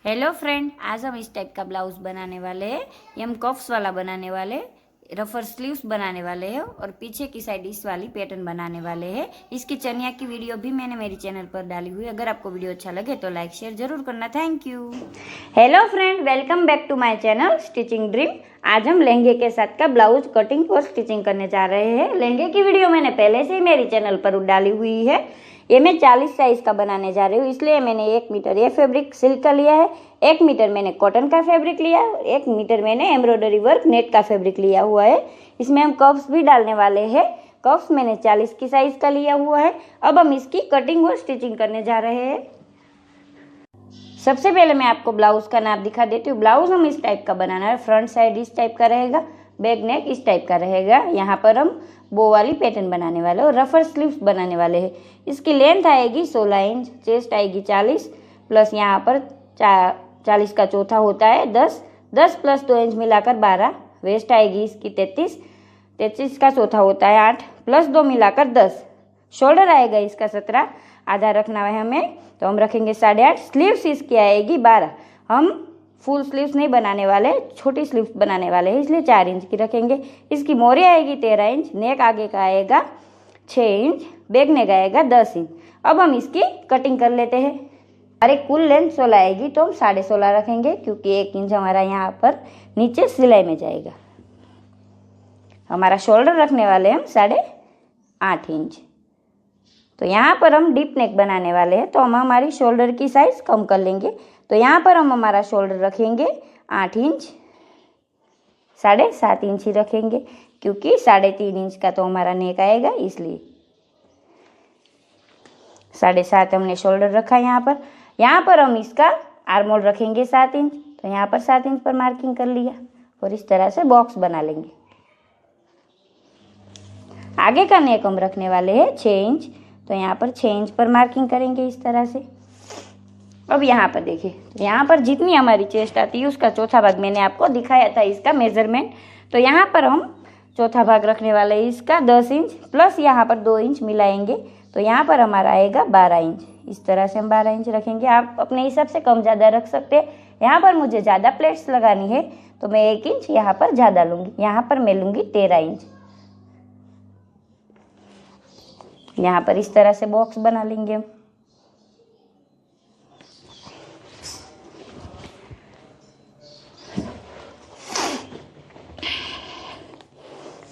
Hello friend, आज हम इस टाइप का ब्लाउज बनाने वाले हैं। ये हम कफ्स वाला बनाने वाले हैं, रफर स्लीव्स बनाने वाले हैं और पीछे की साइड इस वाली पैटर्न बनाने वाले हैं। इसकी चनिया की वीडियो भी मैंने मेरी चैनल पर डाली हुई है। अगर आपको वीडियो अच्छा लगे तो लाइक शेयर जरूर करना। Thank you. Hello friend, welcome back to my channel stitching dream. आज हम लहंगे के साथ का ब्लाउज कटिंग और स्टिचिंग करने जा रहे हैं। लहंगे की वीडियो मैंने पहले से ही मेरी चैनल पर डाली हुई है। ये मैं 40 साइज का बनाने जा रही हूँ, इसलिए मैंने 1 मीटर ये फैब्रिक सिल्क का लिया है, 1 मीटर मैंने कॉटन का फैब्रिक लिया है और 1 मीटर मैंने एम्ब्रॉयडरी वर्क नेट का फैब्रिक लिया हुआ है। इसमें हम कफ्स भी डालने वाले हैं। कफ्स मैंने 40 की साइज का लिया हुआ है। अब हम इसकी कटिंग और स्टिचिंग करने जा रहे हैं। सबसे पहले मैं आपको ब्लाउज का नाप दिखा देती हूँ। ब्लाउज हम इस टाइप का बनाना है। फ्रंट साइड इस टाइप का रहेगा, बैक नेक इस टाइप का रहेगा। यहाँ पर हम बो वाली पैटर्न बनाने वाले और रफर स्लीव्स बनाने वाले हैं। इसकी लेंथ आएगी 16 इंच, चेस्ट आएगी 40 प्लस यहाँ पर 40 का चौथा होता है 10 प्लस 2 इंच मिलाकर 12। वेस्ट आएगी इसकी 33 का चौथा होता है 8 प्लस 2 मिलाकर 10। शोल्डर आएगा इसका 17, आधा रखना है हमें तो हम रखेंगे 8.5। स्लीव्स इसकी आएगी 12। हम फुल स्लीव्स नहीं बनाने वाले, छोटी स्लीव्स बनाने वाले हैं, इसलिए 4 इंच की रखेंगे। इसकी मोरी आएगी 13 इंच, नेक आगे का आएगा 6 इंच, बैक नेक आएगा 10 इंच। अब हम इसकी कटिंग कर लेते हैं। हमारी कुल लेंथ 16 आएगी तो हम 16.5 रखेंगे, क्योंकि 1 इंच हमारा यहाँ पर नीचे सिलाई में जाएगा। हमारा शोल्डर रखने वाले हम 8.5 इंच। तो यहाँ पर हम डीप नेक बनाने वाले हैं, तो हम हमारी शोल्डर की साइज कम कर लेंगे। तो यहाँ पर हम हमारा शोल्डर रखेंगे 8 इंच, 7.5 इंच ही रखेंगे, क्योंकि 3.5 इंच का तो हमारा नेक आएगा, इसलिए 7.5 हमने शोल्डर रखा। यहाँ पर हम इसका आर्म होल रखेंगे 7 इंच। तो यहाँ पर 7 इंच पर मार्किंग कर लिया और इस तरह से बॉक्स बना लेंगे। आगे का नेक हम रखने वाले हैं 6 इंच। तो यहाँ पर 6 इंच पर मार्किंग करेंगे इस तरह से। अब यहाँ पर देखिए, यहाँ पर जितनी हमारी चेस्ट आती है उसका चौथा भाग मैंने आपको दिखाया था इसका मेजरमेंट। तो यहाँ पर हम चौथा भाग रखने वाले हैं इसका 10 इंच प्लस यहाँ पर 2 इंच मिलाएंगे। तो यहाँ पर हमारा आएगा 12 इंच। इस तरह से हम 12 इंच रखेंगे। आप अपने हिसाब से कम ज़्यादा रख सकते हैं। यहाँ पर मुझे ज़्यादा प्लेट्स लगानी है तो मैं 1 इंच यहाँ पर ज़्यादा लूँगी। यहाँ पर मैं लूँगी 13 इंच। यहाँ पर इस तरह से बॉक्स बना लेंगे हम।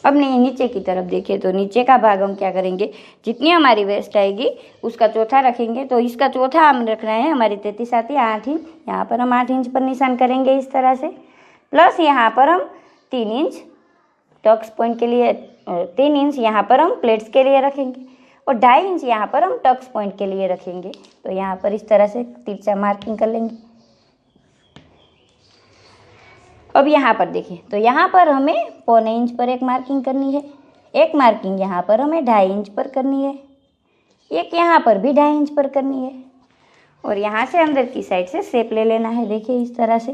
अब नीचे की तरफ देखिए, तो नीचे का भाग हम क्या करेंगे, जितनी हमारी वेस्ट आएगी उसका चौथा रखेंगे। तो इसका चौथा हम रखना है, हमारी 33 आती है 8 इंच। यहाँ पर हम 8 इंच पर निशान करेंगे इस तरह से। प्लस यहाँ पर हम 3 इंच टक्स पॉइंट के लिए, 3 इंच यहाँ पर हम प्लेट्स के लिए रखेंगे और 2.5 इंच यहाँ पर हम टक्स पॉइंट के लिए रखेंगे। तो यहाँ पर इस तरह से तिरछा मार्किंग कर लेंगे। अब यहाँ पर देखिए, तो यहाँ पर हमें 1.25 इंच पर एक मार्किंग करनी है। एक मार्किंग यहाँ पर हमें 2.5 इंच पर करनी है। एक यहाँ पर भी 2.5 इंच पर करनी है और यहाँ से अंदर की साइड से शेप ले लेना है। देखिए इस तरह से।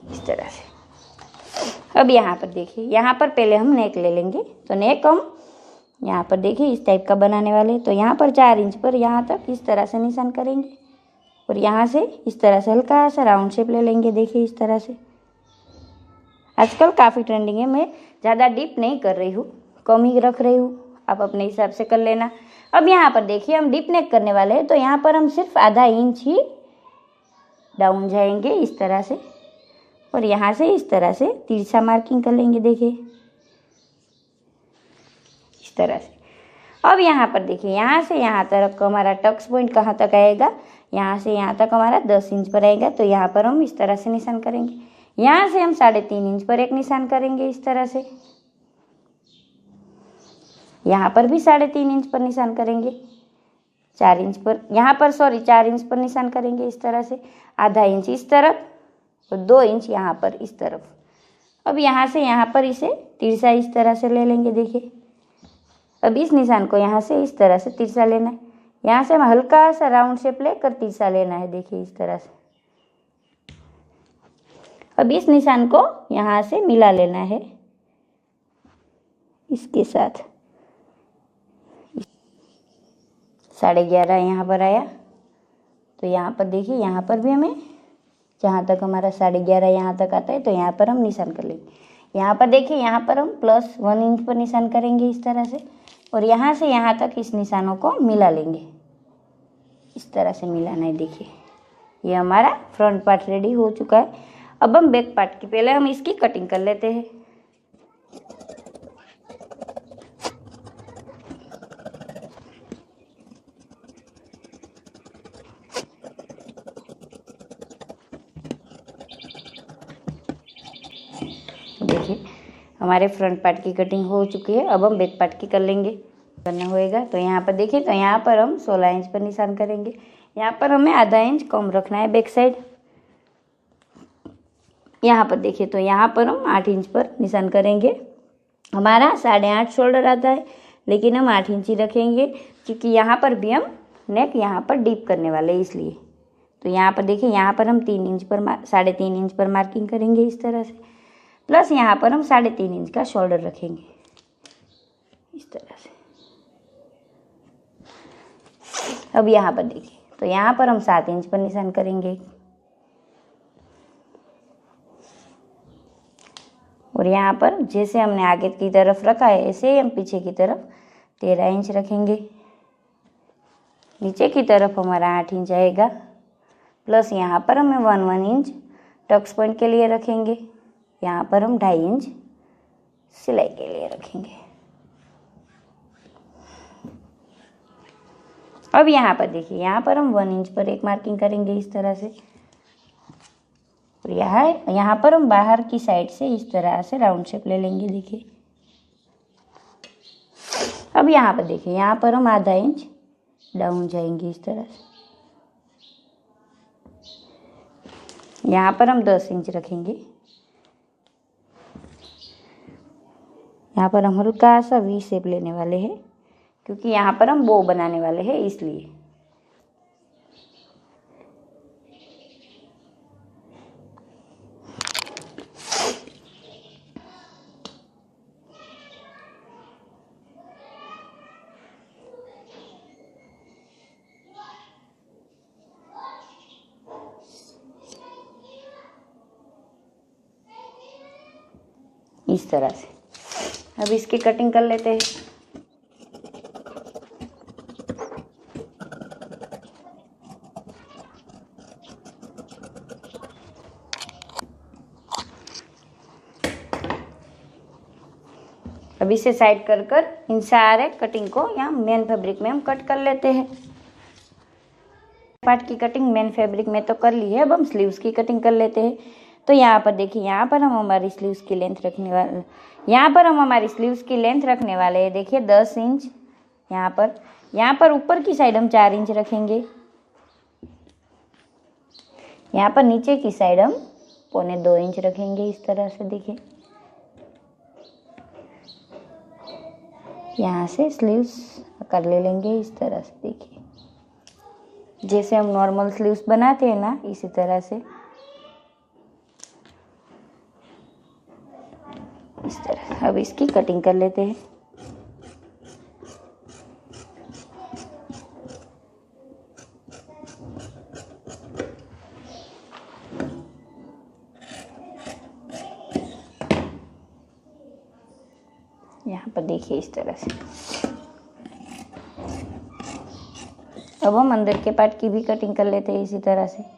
इस तरह से। अब यहाँ पर देखिए, यहाँ पर पहले हम नेक ले लेंगे। तो नेक हम यहाँ पर देखिए इस टाइप का बनाने वाले। तो यहाँ पर 4 इंच पर यहाँ तक इस तरह से निशान करेंगे और यहाँ से इस तरह से हल्का सा राउंड शेप ले लेंगे। देखिए इस तरह से। आजकल काफ़ी ट्रेंडिंग है, मैं ज़्यादा डीप नहीं कर रही हूँ, कम ही रख रही हूँ, आप अपने हिसाब से कर लेना। अब यहाँ पर देखिए, हम डीप नेक करने वाले हैं, तो यहाँ पर हम सिर्फ आधा इंच ही डाउन जाएंगे इस तरह से और यहाँ से इस तरह से तिरछा मार्किंग कर लेंगे। देखिए इस तरह से। अब यहाँ पर देखिए, यहाँ से यहाँ तक हमारा टक्स पॉइंट कहाँ तक आएगा, यहाँ से यहाँ तक हमारा 10 इंच पर आएगा। तो यहाँ पर हम इस तरह से निशान करेंगे। यहाँ से हम 3.5 इंच पर एक निशान करेंगे इस तरह से। यहाँ पर भी 3.5 इंच पर निशान करेंगे। 4 इंच पर यहाँ पर 4 इंच पर निशान करेंगे इस तरह से। आधा इंच इस तरफ और 2 इंच यहाँ पर इस तरफ। अब यहाँ से यहाँ पर इसे तिरछा इस तरह से ले लेंगे। देखिए, अब इस निशान को यहाँ से इस तरह से तिरछा लेना है। यहाँ से हम हल्का सा राउंड शेप लेकर तिरछा लेना है। देखिए इस तरह से। अब इस निशान को यहाँ से मिला लेना है इसके साथ। 11:30 यहाँ पर आया, तो यहाँ पर देखिए, यहाँ पर भी हमें जहाँ तक हमारा 11:30 यहाँ तक आता है तो यहाँ पर हम निशान कर लेंगे। यहाँ पर देखिए, यहाँ पर हम +1 इंच पर निशान करेंगे इस तरह से, और यहाँ से यहाँ तक इस निशानों को मिला लेंगे। इस तरह से मिलाना है। देखिए, ये हमारा फ्रंट पार्ट रेडी हो चुका है। अब हम बैक पार्ट की, पहले हम इसकी कटिंग कर लेते हैं। देखिए, हमारे फ्रंट पार्ट की कटिंग हो चुकी है। अब हम बैक पार्ट की कर लेंगे। करना होएगा तो यहाँ पर देखिए, तो यहाँ पर हम 16 इंच पर निशान करेंगे। यहाँ पर हमें आधा इंच कम रखना है बैक साइड। यहाँ पर देखिए, तो यहाँ पर हम 8 इंच पर निशान करेंगे। हमारा 8.5 शोल्डर आता है, लेकिन हम 8 इंच ही रखेंगे, क्योंकि यहाँ पर भी हम नेक यहाँ पर डीप करने वाले हैं, इसलिए। तो यहाँ पर देखिए, यहाँ पर हम 3 इंच पर 3.5 इंच पर मार्किंग करेंगे इस तरह से, प्लस यहाँ पर हम 3.5 इंच का शोल्डर रखेंगे इस तरह से। अब यहाँ पर देखिए, तो यहाँ पर हम 7 इंच पर निशान करेंगे, और यहाँ पर जैसे हमने आगे की तरफ रखा है, ऐसे ही हम पीछे की तरफ 13 इंच रखेंगे। नीचे की तरफ हमारा 8 इंच आएगा, प्लस यहाँ पर हमें 1 इंच टक्स पॉइंट के लिए रखेंगे। यहाँ पर हम 2.5 इंच सिलाई के लिए रखेंगे। अब यहाँ पर देखिए, यहाँ पर हम 1 इंच पर एक मार्किंग करेंगे इस तरह से, और यहाँ पर हम बाहर की साइड से इस तरह से राउंड शेप ले लेंगे। देखिए, अब यहाँ पर देखिए, यहाँ पर हम आधा इंच डाउन जाएंगे इस तरह से। यहाँ पर हम 10 इंच रखेंगे। यहाँ पर हम हल्का सा वी शेप लेने वाले हैं, क्योंकि यहाँ पर हम बो बनाने वाले हैं, इसलिए। इस तरह से अब इसकी कटिंग कर लेते हैं। अब इसे साइड कर इन सारे कटिंग को यहाँ मेन फैब्रिक में हम कट कर लेते हैं। पार्ट की कटिंग मेन फैब्रिक में तो कर ली है, अब हम स्लीव्स की कटिंग कर लेते हैं। तो यहाँ पर देखिए, यहाँ पर हम हमारी स्लीव्स की लेंथ रखने वाले हैं। देखिए 10 इंच यहाँ पर ऊपर की साइड हम 4 इंच रखेंगे। यहाँ पर नीचे की साइड हम 1.25 इंच रखेंगे इस तरह से। देखिए, यहाँ से स्लीव्स कर ले लेंगे इस तरह से। देखिए, जैसे हम नॉर्मल स्लीव्स बनाते हैं ना, इसी तरह से इस तरह। अब इसकी कटिंग कर लेते हैं। यहाँ पर देखिए इस तरह से। अब हम अंदर के पार्ट की भी कटिंग कर लेते हैं इसी तरह से।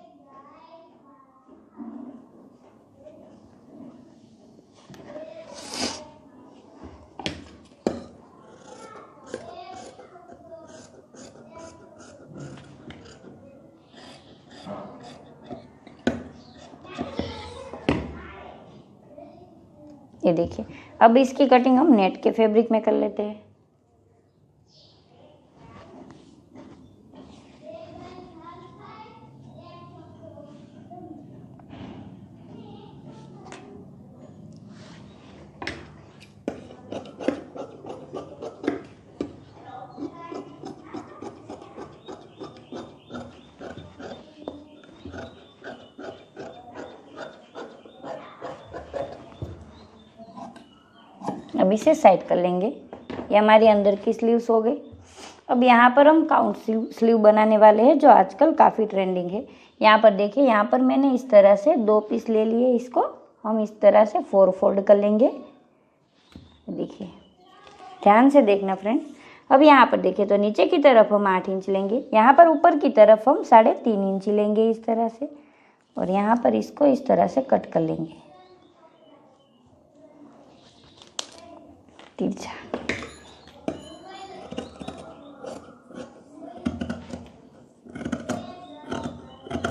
ये देखिए, अब इसकी कटिंग हम नेट के फैब्रिक में कर लेते हैं। अब इसे साइड कर लेंगे। ये हमारी अंदर की स्लीव्स हो गई। अब यहाँ पर हम काउंट स्लीव बनाने वाले हैं, जो आजकल काफ़ी ट्रेंडिंग है। यहाँ पर देखिए, यहाँ पर मैंने इस तरह से 2 पीस ले लिए। इसको हम इस तरह से 4 फोल्ड कर लेंगे। देखिए, ध्यान से देखना फ्रेंड। अब यहाँ पर देखिए तो नीचे की तरफ हम 8 इंच लेंगे, यहाँ पर ऊपर की तरफ हम 3.5 इंच लेंगे इस तरह से, और यहाँ पर इसको इस तरह से कट कर लेंगे तिरछा।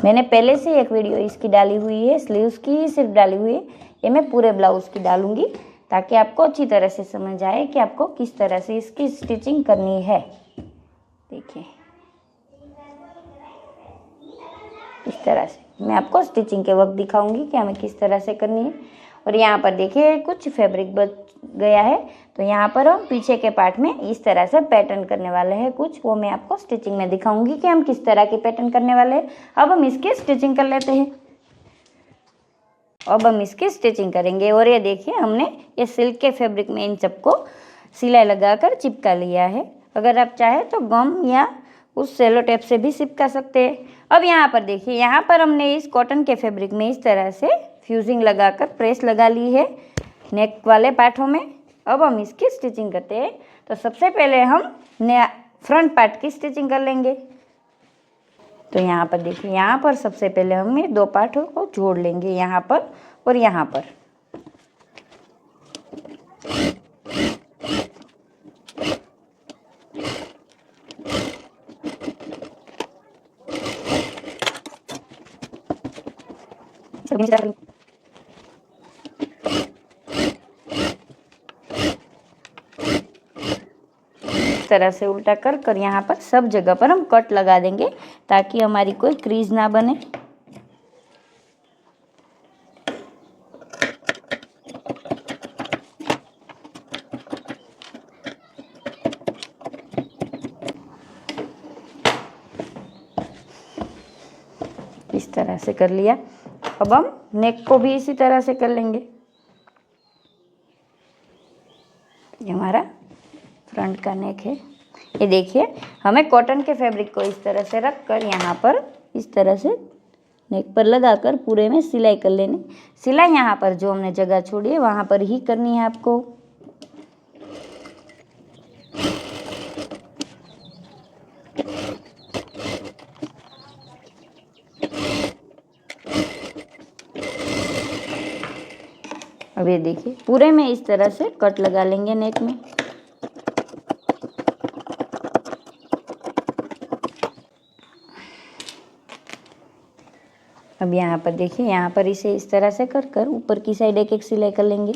मैंने पहले से एक वीडियो इसकी डाली हुई है, स्लीव्स की ही सिर्फ डाली हुई है। ये मैं पूरे ब्लाउज की डालूंगी ताकि आपको अच्छी तरह से समझ आए कि आपको किस तरह से इसकी स्टिचिंग करनी है। देखिए, इस तरह से मैं आपको स्टिचिंग के वक्त दिखाऊंगी कि हमें किस तरह से करनी है। और यहाँ पर देखिए कुछ फैब्रिक बच गया है, तो यहाँ पर हम पीछे के पार्ट में इस तरह से पैटर्न करने वाले हैं कुछ, वो मैं आपको स्टिचिंग में दिखाऊंगी कि हम किस तरह के पैटर्न करने वाले हैं। अब हम इसकी स्टिचिंग कर लेते हैं। अब हम इसकी स्टिचिंग करेंगे। और ये देखिए, हमने ये सिल्क के फैब्रिक में इन सबको सिलाई लगाकर चिपका लिया है। अगर आप चाहें तो गम या उस सेलो टेप से भी चिपका सकते हैं। अब यहाँ पर देखिए, यहाँ पर हमने इस कॉटन के फैब्रिक में इस तरह से फ्यूजिंग लगाकर प्रेस लगा ली है नेक वाले पार्टों में। अब हम इसकी स्टिचिंग करते हैं। तो सबसे पहले हम फ्रंट पार्ट की स्टिचिंग कर लेंगे। तो यहाँ पर देखिए, यहाँ पर सबसे पहले हम ये 2 पार्टों को जोड़ लेंगे, यहाँ पर और यहाँ पर। इस तरह से उल्टा कर यहाँ पर सब जगह पर हम कट लगा देंगे ताकि हमारी कोई क्रीज ना बने। इस तरह से कर लिया। अब हम नेक को भी इसी तरह से कर लेंगे। ये हमारा फ्रंट का नेक है। ये देखिए, हमें कॉटन के फैब्रिक को इस तरह से रख कर यहाँ पर इस तरह से नेक पर लगाकर पूरे में सिलाई कर लेनी। सिलाई यहाँ पर जो हमने जगह छोड़ी है वहाँ पर ही करनी है आपको। अब ये देखिए, पूरे में इस तरह से कट लगा लेंगे नेक में। अब यहाँ पर देखिए, यहाँ पर इसे इस तरह से कर ऊपर की साइड एक सिलाई कर लेंगे।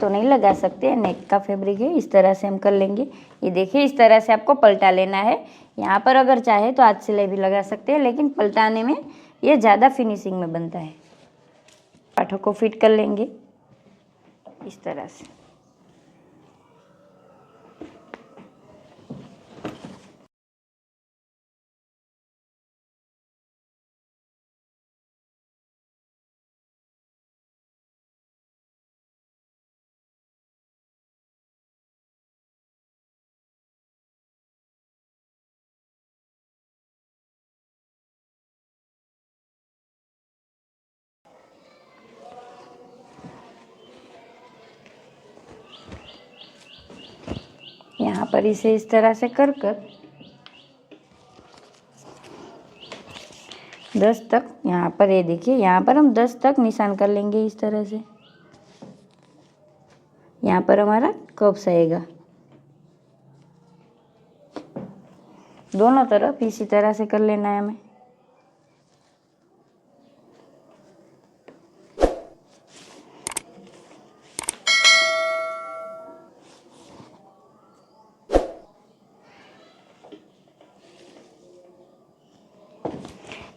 तो नहीं लगा सकते, नेक का फैब्रिक है, इस तरह से हम कर लेंगे। ये देखिए, इस तरह से आपको पलटा लेना है। यहाँ पर अगर चाहे तो हाथ सिलाई भी लगा सकते हैं, लेकिन पलटाने में ये ज़्यादा फिनिशिंग में बनता है। पार्टों को फिट कर लेंगे इस तरह से। यहाँ पर इसे इस तरह से कर 10 तक, यहाँ पर ये देखिए, यहाँ पर हम 10 तक निशान कर लेंगे इस तरह से। यहाँ पर हमारा कप्स आएगा। दोनों तरफ इसी तरह से कर लेना है हमें।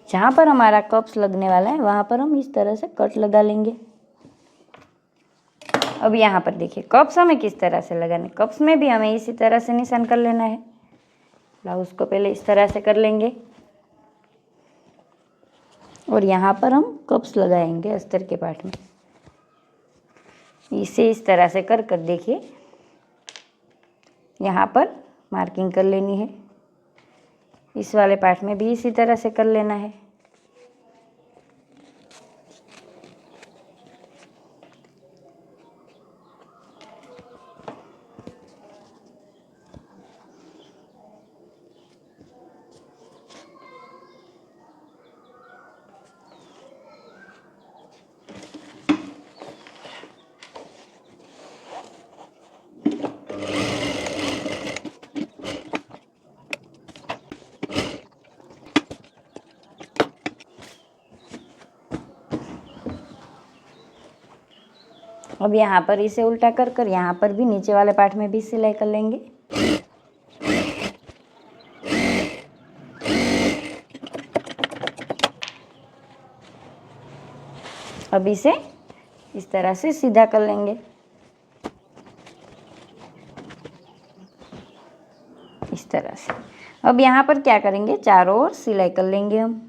जहाँ पर हमारा कप्स लगने वाला है वहाँ पर हम इस तरह से कट लगा लेंगे। अब यहाँ पर देखिए, कप्स हमें किस तरह से लगाने, कप्स में भी हमें इसी तरह से निशान कर लेना है। ब्लाउज को पहले इस तरह से कर लेंगे। और यहाँ पर हम कप्स लगाएंगे अस्तर के पार्ट में। इसे इस तरह से कर कर देखिए, यहाँ पर मार्किंग कर लेनी है। इस वाले पार्ट में भी इसी तरह से कर लेना है। अब यहाँ पर इसे उल्टा कर कर यहाँ पर भी नीचे वाले पार्ट में भी सिलाई कर लेंगे। अब इसे इस तरह से सीधा कर लेंगे, इस तरह से। अब यहाँ पर क्या करेंगे, चारों ओर सिलाई कर लेंगे हम।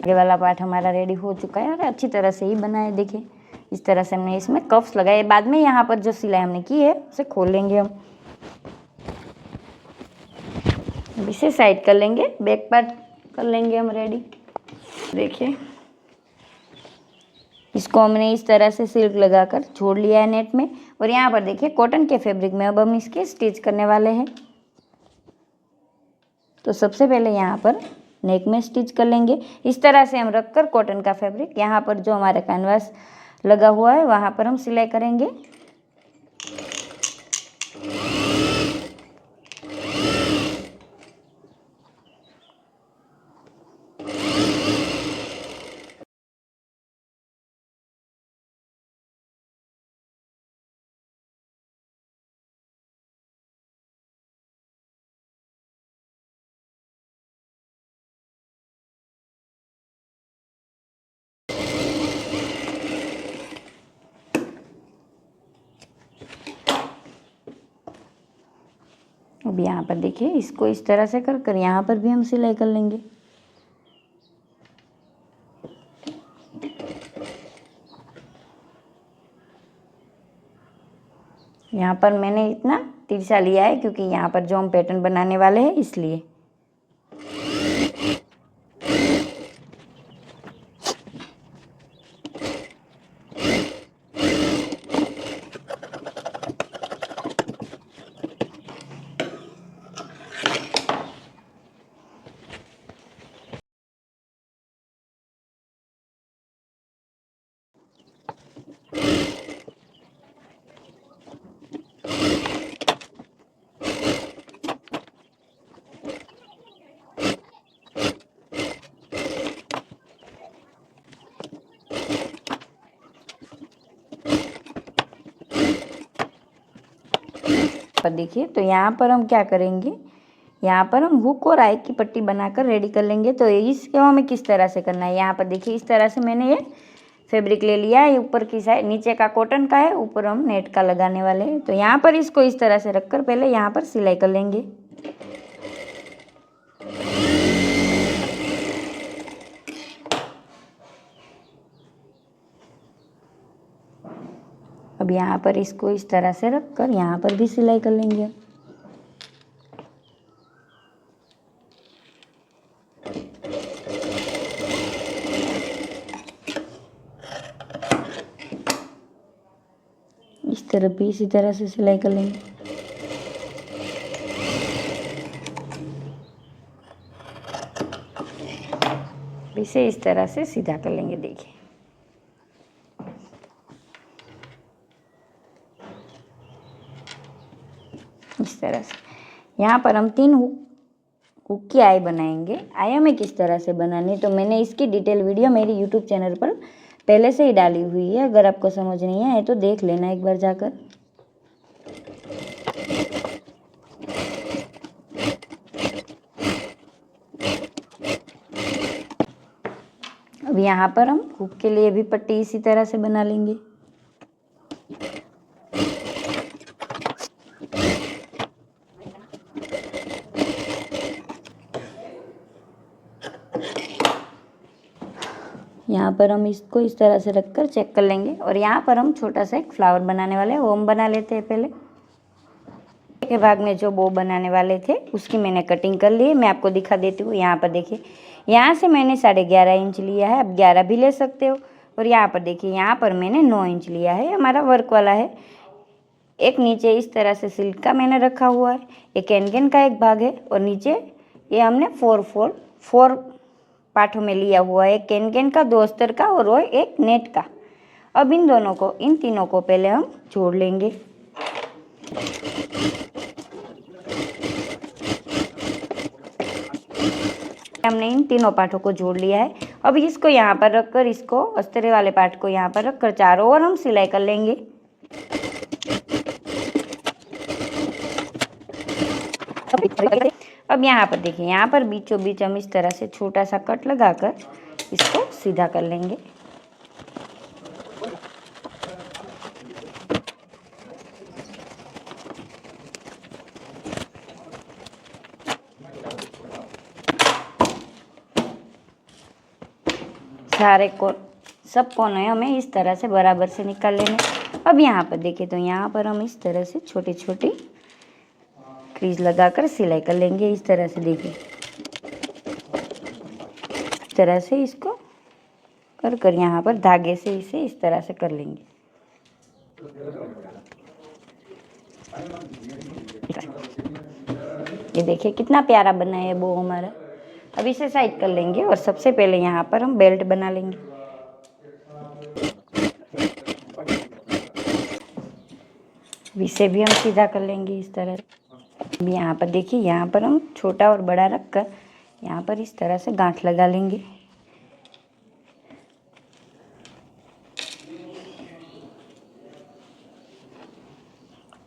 ये वाला पार्ट हमारा रेडी हो चुका है और अच्छी तरह से ही बना है। देखिए इस तरह से हमने इसमें कफ्स लगाए। बाद में यहाँ पर जो सिलाई हमने की है उसे खोल लेंगे हम। अब इसे साइड कर लेंगे, बैक पार्ट कर लेंगे हम रेडी। देखिए इसको हमने इस तरह से सिल्क लगाकर छोड़ लिया है नेट में। और यहाँ पर देखिए कॉटन के फैब्रिक में अब हम इसके स्टिच करने वाले हैं। तो सबसे पहले यहाँ पर नेक में स्टिच कर लेंगे। इस तरह से हम रखकर कॉटन का फैब्रिक यहाँ पर जो हमारा कैनवास लगा हुआ है वहाँ पर हम सिलाई करेंगे। अब यहाँ पर देखिए इसको इस तरह से कर कर यहाँ पर भी हम सिलाई कर लेंगे। यहाँ पर मैंने इतना तिरछा लिया है क्योंकि यहाँ पर जो हम पैटर्न बनाने वाले हैं इसलिए। पर देखिए तो यहाँ पर हम क्या करेंगे, यहाँ पर हम हुक और आई की पट्टी बनाकर रेडी कर लेंगे। तो इसको हमें किस तरह से करना है, यहाँ पर देखिए इस तरह से मैंने ये फैब्रिक ले लिया है। ऊपर की साइड नीचे का कॉटन का है, ऊपर हम नेट का लगाने वाले हैं। तो यहाँ पर इसको इस तरह से रखकर पहले यहाँ पर सिलाई कर लेंगे। अब यहाँ पर इसको इस तरह से रखकर यहाँ पर भी सिलाई कर लेंगे। इस तरफ भी इसी तरह से सिलाई कर लेंगे। इसे इस तरह से सीधा कर लेंगे। देखिए इस तरह से यहाँ पर हम 3 हुक की आई बनाएंगे। आई हमें किस तरह से बनानी, तो मैंने इसकी डिटेल वीडियो मेरी यूट्यूब चैनल पर पहले से ही डाली हुई है। अगर आपको समझ नहीं आए तो देख लेना एक बार जाकर। अब यहाँ पर हम हुक के लिए भी पट्टी इसी तरह से बना लेंगे। यहाँ पर हम इसको इस तरह से रखकर चेक कर लेंगे। और यहाँ पर हम छोटा सा एक फ्लावर बनाने वाले हैं, वो हम बना लेते हैं। पहले के भाग में जो बो बनाने वाले थे उसकी मैंने कटिंग कर ली है, मैं आपको दिखा देती हूँ। यहाँ पर देखिए, यहाँ से मैंने 11.5 इंच लिया है, आप 11 भी ले सकते हो। और यहाँ पर देखिए, यहाँ पर मैंने 9 इंच लिया है, हमारा वर्क वाला है। एक नीचे इस तरह से सिल्क का मैंने रखा हुआ है, एक कैनकेन का एक भाग है, और नीचे ये हमने 4 पार्टों में लिया हुआ है, एक कैनकेन का, 2 अस्तर का और एक नेट का। अब इन तीनों को पहले हम जोड़ लेंगे। हमने इन तीनों पार्टों को जोड़ लिया है। अब इसको यहाँ पर रखकर, इसको अस्तर वाले पार्ट को यहाँ पर रखकर चारों ओर हम सिलाई कर लेंगे। अब यहाँ पर देखिए, यहाँ पर बीचों बीच हम इस तरह से छोटा सा कट लगाकर इसको सीधा कर लेंगे। सब कोने हमें इस तरह से बराबर से निकाल लेने। अब यहाँ पर देखिए, तो यहाँ पर हम इस तरह से छोटी छोटी क्रीज लगाकर सिलाई कर लेंगे। इस तरह से देखिए, इस तरह से इसको कर यहाँ पर धागे से इसे इस तरह से कर लेंगे। ये देखिए कितना प्यारा बना है वो हमारा। अब इसे साइड कर लेंगे और सबसे पहले यहाँ पर हम बेल्ट बना लेंगे। इसे भी हम सीधा कर लेंगे इस तरह। यहाँ पर देखिए, यहाँ पर हम छोटा और बड़ा रखकर यहाँ पर इस तरह से गांठ लगा लेंगे।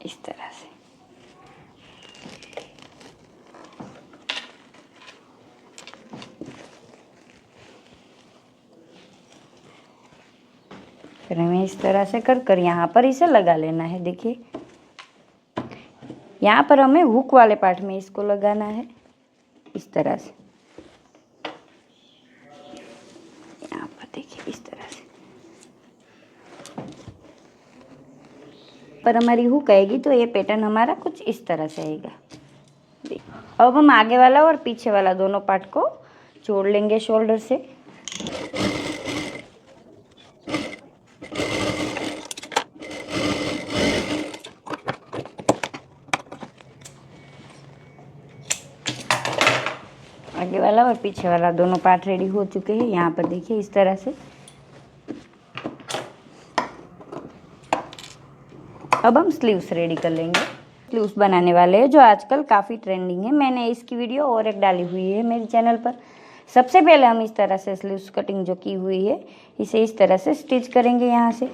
इस तरह से फिर हमें इस तरह से कर यहाँ पर इसे लगा लेना है। देखिए, यहाँ पर हमें हुक वाले पार्ट में इसको लगाना है इस तरह से। यहाँ पर देखिए इस तरह से पर हमारी हुक आएगी, तो ये पैटर्न हमारा कुछ इस तरह से आएगा। अब हम आगे वाला और पीछे वाला दोनों पार्ट को जोड़ लेंगे शोल्डर से। आगे वाला और पीछे वाला दोनों पार्ट रेडी हो चुके हैं। यहाँ पर देखिए इस तरह से। अब हम स्लीव्स रेडी कर लेंगे। स्लीव्स बनाने वाले हैं जो आजकल काफ़ी ट्रेंडिंग है। मैंने इसकी वीडियो और एक डाली हुई है मेरे चैनल पर। सबसे पहले हम इस तरह से स्लीव्स कटिंग जो की हुई है इसे इस तरह से स्टिच करेंगे यहाँ से।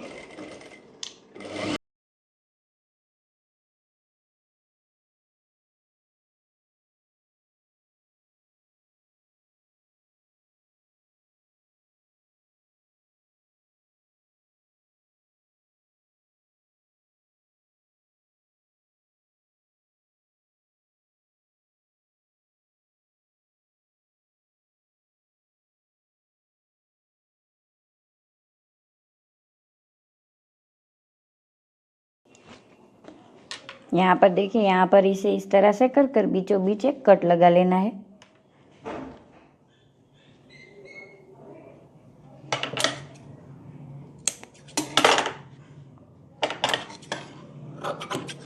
यहाँ पर देखिए, यहाँ पर इसे इस तरह से कर बीचों बीच एक कट लगा लेना है।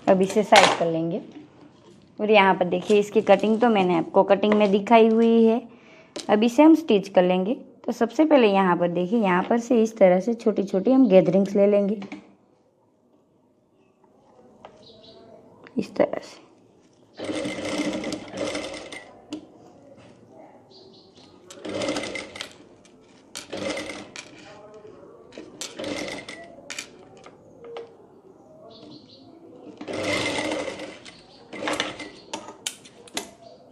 अब इसे साइड कर लेंगे। और यहाँ पर देखिए, इसकी कटिंग तो मैंने आपको कटिंग में दिखाई हुई है। अब इसे हम स्टिच कर लेंगे। तो सबसे पहले यहाँ पर देखिए, यहाँ पर से इस तरह से छोटी छोटी हम गैदरिंग्स ले लेंगे इस तरह से।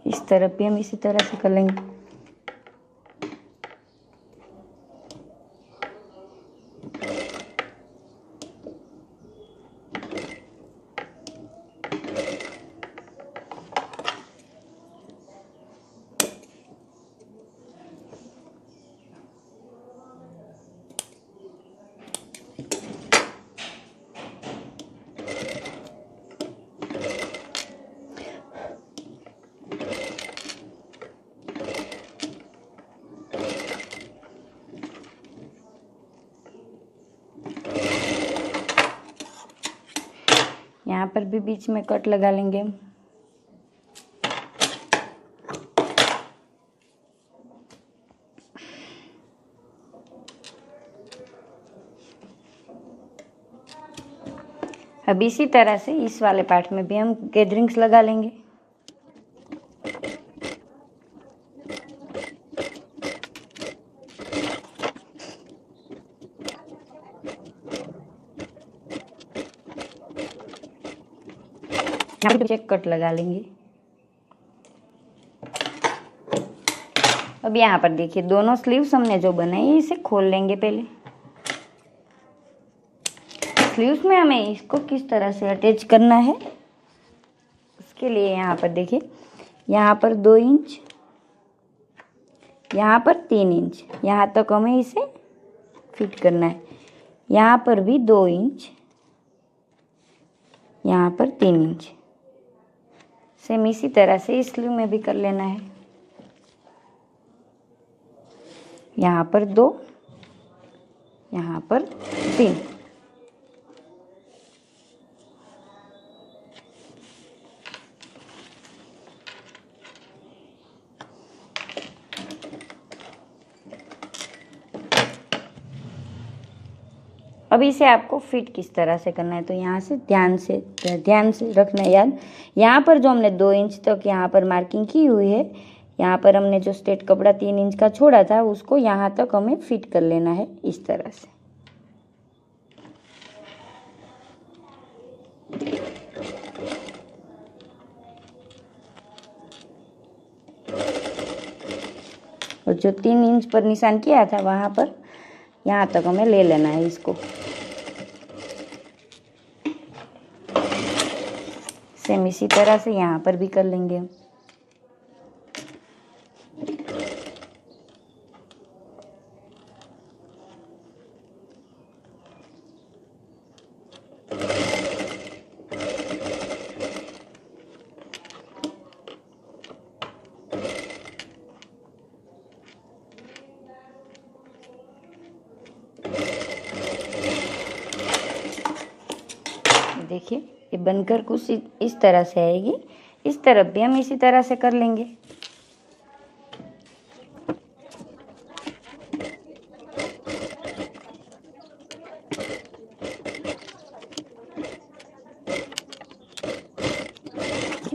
इस तरफ भी हम इसी तरह से कर लेंगे। यहाँ पर भी बीच में कट लगा लेंगे हम। अब इसी तरह से इस वाले पार्ट में भी हम गैदरिंग्स लगा लेंगे। यहाँ पे चेक कट लगा लेंगे। अब यहाँ पर देखिए दोनों स्लीव्स हमने जो बनाई इसे खोल लेंगे। पहले स्लीव्स में हमें इसको किस तरह से अटैच करना है उसके लिए यहाँ पर देखिए, यहाँ पर 2 इंच, यहाँ पर 3 इंच, यहाँ तक हमें इसे फिट करना है। यहाँ पर भी 2 इंच, यहाँ पर 3 इंच। सेम इसी तरह से इस स्लीव में भी कर लेना है। यहाँ पर 2, यहाँ पर 3। अब इसे आपको फिट किस तरह से करना है तो यहाँ से ध्यान से रखना है याद। यहाँ पर जो हमने 2 इंच तक यहाँ पर मार्किंग की हुई है, यहाँ पर हमने जो स्ट्रेट कपड़ा 3 इंच का छोड़ा था उसको यहाँ तक हमें फिट कर लेना है इस तरह से। और जो 3 इंच पर निशान किया था वहाँ पर यहाँ तक हमें ले लेना है इसको। सेम इसी तरह से यहाँ पर भी कर लेंगे हम। देखिए ये बनकर कुछ इस तरह से आएगी। इस तरफ भी हम इसी तरह से कर लेंगे।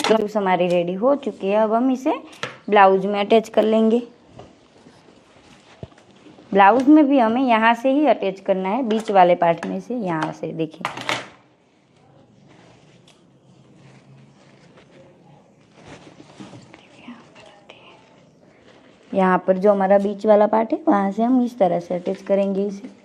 ब्लाउज हमारी रेडी हो चुकी है। अब हम इसे ब्लाउज में अटैच कर लेंगे। ब्लाउज में भी हमें यहाँ से ही अटैच करना है, बीच वाले पार्ट में से। यहाँ से देखिए यहाँ पर जो हमारा बीच वाला पार्ट है वहाँ से हम इस तरह से अटैच करेंगे इसे।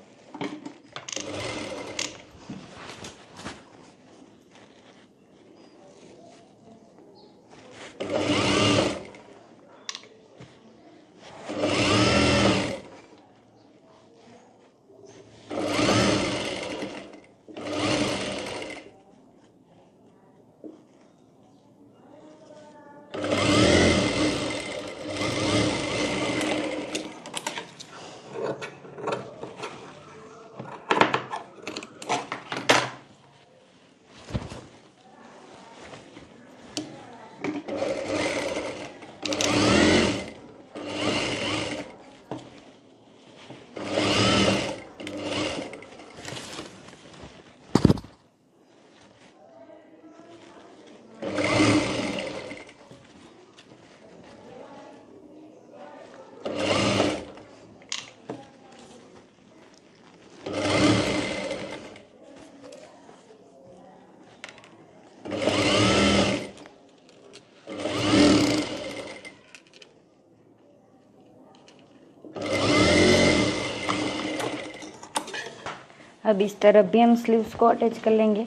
अब इस तरफ भी हम स्लीव्स को अटैच कर लेंगे।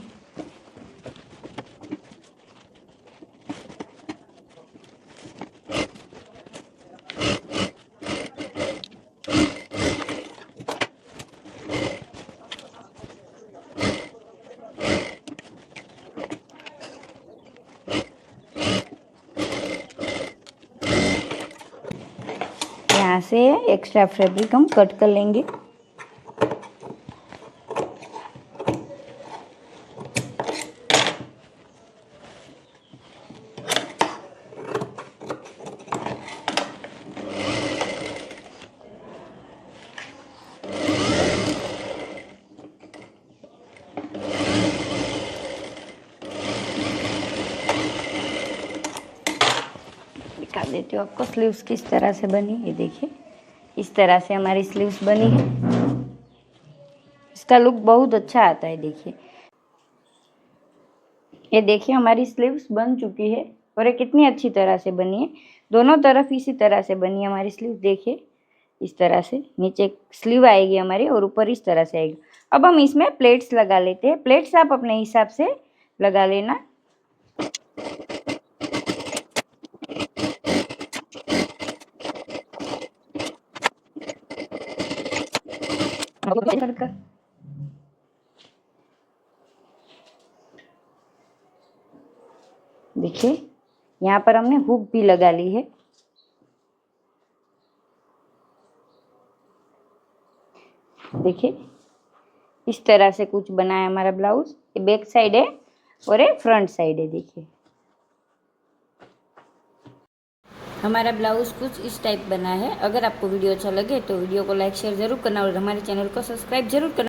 यहाँ से एक्स्ट्रा फैब्रिक हम कट कर लेंगे। देती हूँ आपको स्लीव्स किस तरह से बनी। ये देखिए, इस तरह से हमारी स्लीव्स बनी है। इसका लुक बहुत अच्छा आता है। देखिए, ये देखिए हमारी स्लीव्स बन चुकी है और ये कितनी अच्छी तरह से बनी है। दोनों तरफ इसी तरह से बनी है हमारी स्लीव। देखिए, इस तरह से नीचे स्लीव आएगी हमारी और ऊपर इस तरह से आएगी। अब हम इसमें प्लेट्स लगा लेते हैं। प्लेट्स आप अपने हिसाब से लगा लेना। देखिए, यहाँ पर हमने हुक भी लगा ली है। देखिए, इस तरह से कुछ बना है हमारा ब्लाउज। ये बैक साइड है और ये फ्रंट साइड है। देखिए, हमारा ब्लाउज कुछ इस टाइप बना है। अगर आपको वीडियो अच्छा लगे तो वीडियो को लाइक शेयर जरूर करना और हमारे चैनल को सब्सक्राइब जरूर करना।